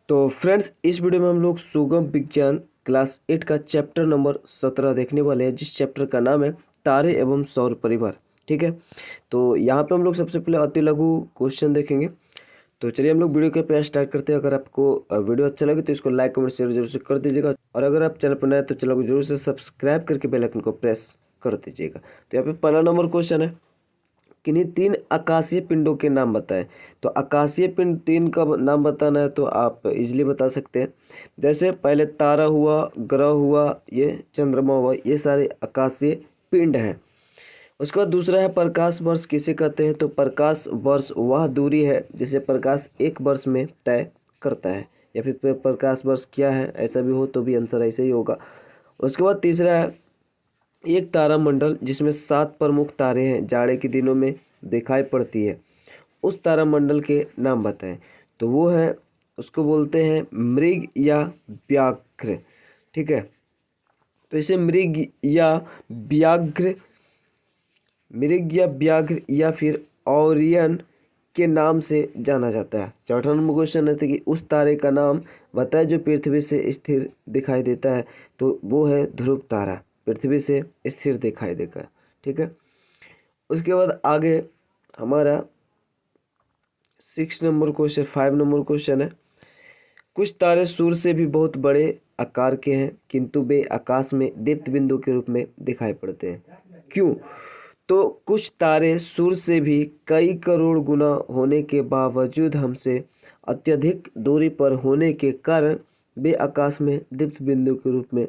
तो फ्रेंड्स, इस वीडियो में हम लोग सुगम विज्ञान क्लास 8 का चैप्टर नंबर 17 देखने वाले हैं, जिस चैप्टर का नाम है तारे एवं सौर परिवार। ठीक है, तो यहाँ पे हम लोग सबसे पहले अति लघु क्वेश्चन देखेंगे। तो चलिए हम लोग वीडियो के पे स्टार्ट करते हैं। अगर आपको वीडियो अच्छा लगे तो इसको लाइक कमेंट शेयर जरूर से कर दीजिएगा, और अगर आप चैनल पर नए हैं तो चैनल को जरूर से सब्सक्राइब करके बेल आइकन को प्रेस कर दीजिएगा। तो यहाँ पे पहला नंबर क्वेश्चन है, किन्हीं तीन आकाशीय पिंडों के नाम बताएं। तो आकाशीय पिंड तीन का नाम बताना है तो आप इजीली बता सकते हैं। जैसे पहले तारा हुआ, ग्रह हुआ, ये चंद्रमा हुआ, ये सारे आकाशीय पिंड हैं। उसके बाद दूसरा है प्रकाश वर्ष किसे कहते हैं। तो प्रकाश वर्ष वह दूरी है जिसे प्रकाश एक वर्ष में तय करता है, या फिर प्रकाश वर्ष क्या है, ऐसा भी हो तो भी आंसर ऐसे ही होगा। उसके बाद तीसरा है एक तारामंडल जिसमें 7 प्रमुख तारे हैं, जाड़े के दिनों में दिखाई पड़ती है, उस तारामंडल के नाम बताएं। तो वो है, उसको बोलते हैं मृग या व्याघ्र। ठीक है, तो इसे मृग या व्याघ्र या फिर ओरियन के नाम से जाना जाता है। चौथा नंबर क्वेश्चन है कि उस तारे का नाम बताए जो पृथ्वी से स्थिर दिखाई देता है। तो वो है ध्रुव तारा, पृथ्वी से स्थिर दिखाई देगा। ठीक है, उसके बाद आगे हमारा 5 नंबर क्वेश्चन है, कुछ तारे सूर्य से भी बहुत बड़े आकार के हैं किंतु वे आकाश में दीप्त बिंदु के रूप में दिखाई पड़ते हैं, क्यों। तो कुछ तारे सूर्य से भी कई करोड़ गुना होने के बावजूद हमसे अत्यधिक दूरी पर होने के कारण वे आकाश में दीप्त बिंदु के रूप में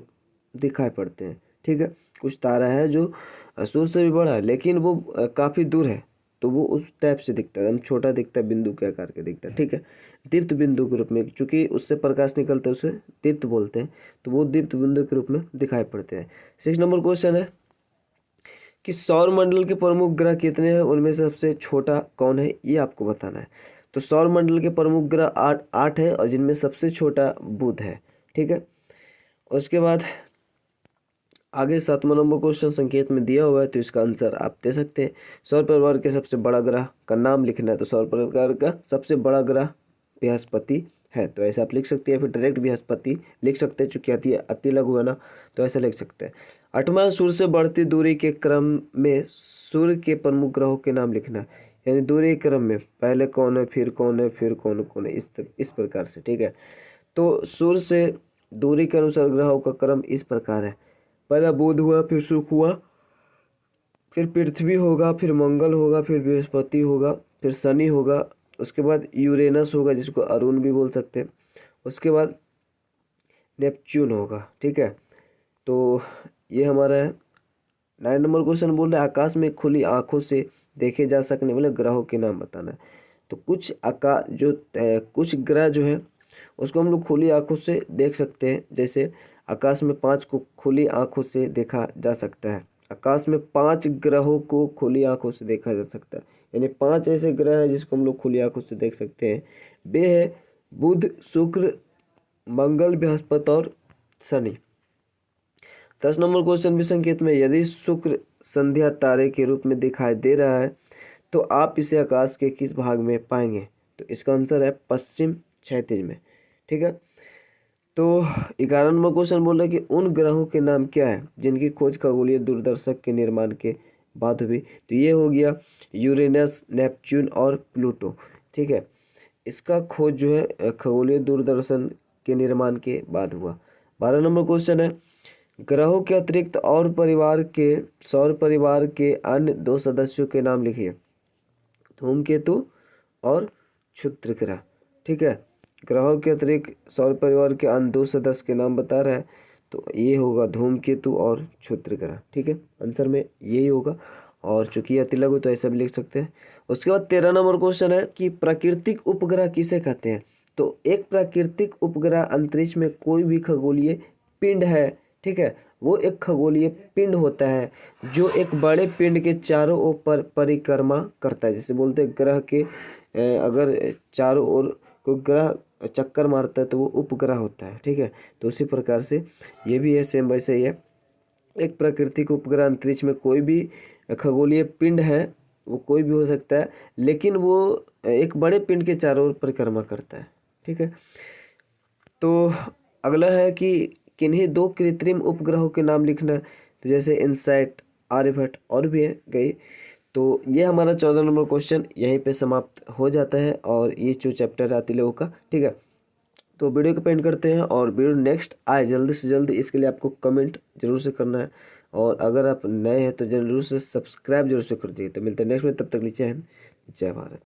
दिखाई पड़ते हैं। ठीक है, कुछ तारा है जो सूर्य से भी बड़ा है लेकिन वो काफ़ी दूर है, तो वो उस टाइप से दिखता है, एकदम छोटा दिखता है, बिंदु के आकार के दिखता है। ठीक है, दीप्त बिंदु के रूप में, क्योंकि उससे प्रकाश निकलता है उसे दीप्त बोलते हैं, तो वो दीप्त बिंदु के रूप में दिखाई पड़ते हैं। 6 नंबर क्वेश्चन है कि सौर मंडल के प्रमुख ग्रह कितने हैं, उनमें से सबसे छोटा कौन है, ये आपको बताना है। तो सौर मंडल के प्रमुख ग्रह 8 हैं और जिनमें सबसे छोटा बुध है। ठीक है, उसके बाद आगे 7वां नंबर क्वेश्चन संकेत में दिया हुआ है, तो इसका आंसर आप दे सकते हैं। सौर परिवार के सबसे बड़ा ग्रह का नाम लिखना है, तो सौर परिवार का सबसे बड़ा ग्रह बृहस्पति है, तो ऐसा आप लिख सकते हैं। फिर डायरेक्ट बृहस्पति लिख सकते हैं, चूंकि अति लघु है ना, तो ऐसा लिख सकते हैं। 8वां सूर्य से बढ़ती दूरी के क्रम में सूर्य के प्रमुख ग्रहों के नाम लिखना है, यानी दूरी के क्रम में पहले कौन है, फिर कौन है, फिर कौन है, इस प्रकार से। ठीक है, तो सूर्य से दूरी के अनुसार ग्रहों का क्रम इस प्रकार है, पहला बुध हुआ, फिर शुक्र हुआ, फिर पृथ्वी होगा, फिर मंगल होगा, फिर बृहस्पति होगा, फिर शनि होगा, उसके बाद यूरेनस होगा जिसको अरुण भी बोल सकते हैं, उसके बाद नेपच्यून होगा। ठीक है, तो ये हमारा है। 9 नंबर क्वेश्चन बोल रहा है आकाश में खुली आंखों से देखे जा सकने वाले ग्रहों के नाम बताना है। तो कुछ ग्रह जो है उसको हम लोग खुली आंखों से देख सकते हैं। जैसे आकाश में 5 को खुली आंखों से देखा जा सकता है, आकाश में 5 ग्रहों को खुली आंखों से देखा जा सकता है, यानी 5 ऐसे ग्रह हैं जिसको हम लोग खुली आंखों से देख सकते हैं। वे है बुध, शुक्र, मंगल, बृहस्पति और शनि। 10 नंबर क्वेश्चन भी संकेत में, यदि शुक्र संध्या तारे के रूप में दिखाई दे रहा है तो आप इसे आकाश के किस भाग में पाएंगे। तो इसका आंसर है पश्चिम क्षैतिज में। ठीक है, तो 11 नंबर क्वेश्चन बोल रहा है कि उन ग्रहों के नाम क्या है जिनकी खोज खगोलीय दूरदर्शक के निर्माण के बाद हुई। तो ये हो गया यूरेनस, नेपच्यून और प्लूटो। ठीक है, इसका खोज जो है खगोलीय दूरदर्शन के निर्माण के बाद हुआ। 12 नंबर क्वेश्चन है, ग्रहों के अतिरिक्त और सौर परिवार के अन्य 2 सदस्यों के नाम लिखिए। धूमकेतु और क्षुद्र ग्रह। ठीक है, ग्रहों के अतिरिक्त सौर परिवार के अन्य 2 सदस्य के नाम बता रहा है, तो ये होगा धूमकेतु और क्षुद्र ग्रह। ठीक है, आंसर में यही होगा, और चूंकि अति लघु तो ऐसा भी लिख सकते हैं। उसके बाद 13 नंबर क्वेश्चन है कि प्राकृतिक उपग्रह किसे कहते हैं। तो एक प्राकृतिक उपग्रह अंतरिक्ष में कोई भी खगोलीय पिंड है। ठीक है, वो एक खगोलीय पिंड होता है जो एक बड़े पिंड के चारों ओर पर परिक्रमा करता है। जैसे बोलते हैं ग्रह के अगर चारों ओर कोई ग्रह चक्कर मारता है तो वो उपग्रह होता है। ठीक है, तो उसी प्रकार से ये भी है, सेम वैसे ही है। एक प्राकृतिक उपग्रह अंतरिक्ष में कोई भी खगोलीय पिंड है, वो कोई भी हो सकता है, लेकिन वो एक बड़े पिंड के चारों ओर परिक्रमा करता है। ठीक है, तो अगला है कि किन्हीं 2 कृत्रिम उपग्रहों के नाम लिखना है। तो जैसे इनसैट, आर्यभट्ट और भी है कई। तो ये हमारा 14 नंबर क्वेश्चन यहीं पे समाप्त हो जाता है और ये जो चैप्टर है अतिलोक का, ठीक है। तो वीडियो को पेंड करते हैं और वीडियो नेक्स्ट आए जल्दी से जल्दी, इसके लिए आपको कमेंट जरूर से करना है और अगर आप नए हैं तो जरूर से सब्सक्राइब जरूर से कर दीजिए। तो मिलते हैं नेक्स्ट में, तब तक नीचे हैं। जय भारत।